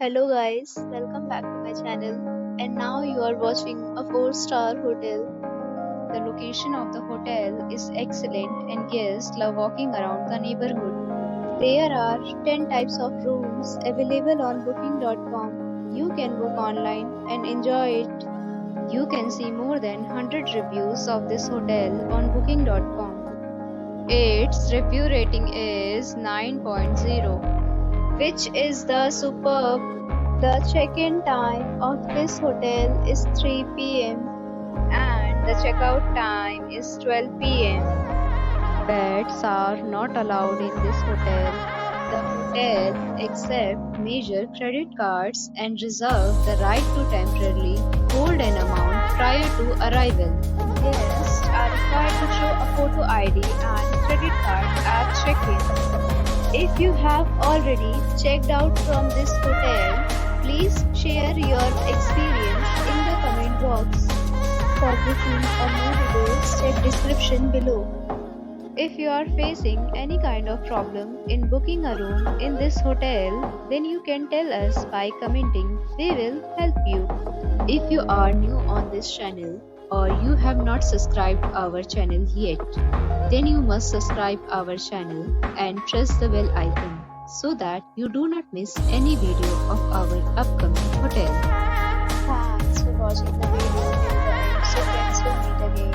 Hello guys, welcome back to my channel. And now you are watching a 4-star hotel. The location of the hotel is excellent and guests love walking around the neighborhood. There are 10 types of rooms available on booking.com. You can book online and enjoy it. You can see more than 100 reviews of this hotel on booking.com. Its review rating is 9.0, which is the superb. The check-in time of this hotel is 3 p.m. and the checkout time is 12 p.m. Pets are not allowed in this hotel. The hotel accepts major credit cards and reserves the right to temporarily hold an amount prior to arrival. Guests are required to show a photo ID and credit card at check-in. If you have already checked out from this hotel, please share your experience in the comment box. For booking or more details, check description below. If you are facing any kind of problem in booking a room in this hotel, then you can tell us by commenting. We will help you. If you are new on this channel or you have not subscribed our channel yet, then you must subscribe our channel and press the bell icon so that you do not miss any video of our upcoming hotel. Thanks for watching the video till the end. So friends will meet again.